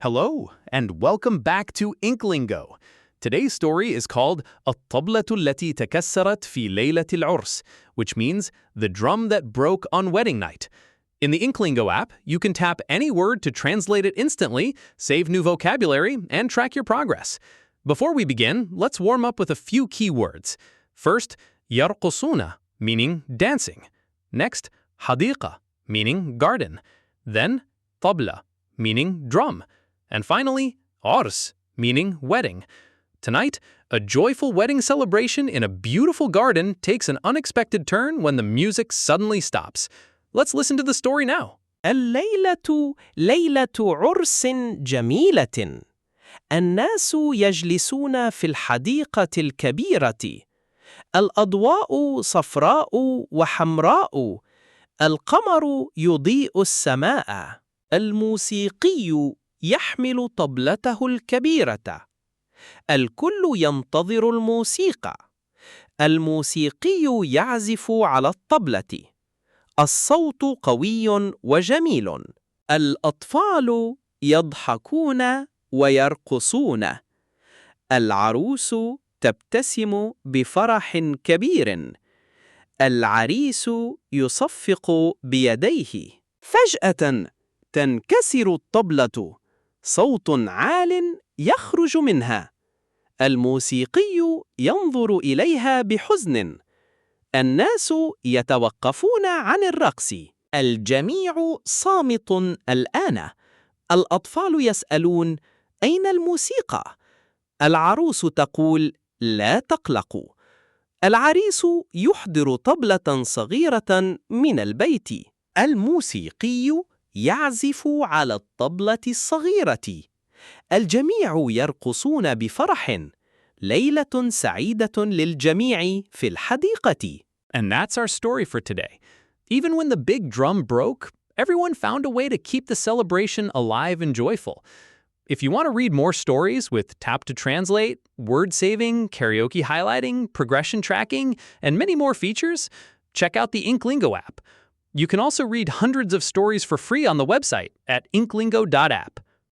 Hello, and welcome back to InkLingo. Today's story is called الطبلة التي تكسرت في ليلة العرس, which means the drum that broke on wedding night. In the InkLingo app, you can tap any word to translate it instantly, save new vocabulary, and track your progress. Before we begin, let's warm up with a few key words. First, يرقصون, meaning dancing. Next, حديقة, meaning garden. Then, طبلة, meaning drum. And finally, عرس, meaning wedding. Tonight, a joyful wedding celebration in a beautiful garden takes an unexpected turn when the music suddenly stops. Let's listen to the story now. الليلة ليلة عرس جميلة. الناس يجلسون في الحديقة الكبيرة. الأضواء صفراء وحمراء. القمر يضيء السماء. الموسيقي يحمل طبلته الكبيرة. الكل ينتظر الموسيقى. الموسيقي يعزف على الطبلة. الصوت قوي وجميل. الأطفال يضحكون ويرقصون. العروس تبتسم بفرح كبير. العريس يصفق بيديه. فجأة تنكسر الطبلة. صوت عال يخرج منها. الموسيقي ينظر إليها بحزن. الناس يتوقفون عن الرقص. الجميع صامت الآن. الأطفال يسألون: أين الموسيقى؟ العروس تقول: لا تقلقوا. العريس يحضر طبلة صغيرة من البيت. الموسيقي يعزف على الطبلة الصغيرة. الجميع يرقصون بفرح. ليلة سعيدة للجميع في الحديقة. And that's our story for today. Even when the big drum broke, everyone found a way to keep the celebration alive and joyful. If you want to read more stories with tap to translate, word saving, karaoke highlighting, progression tracking, and many more features, check out the InkLingo app. You can also read hundreds of stories for free on the website at inklingo.app.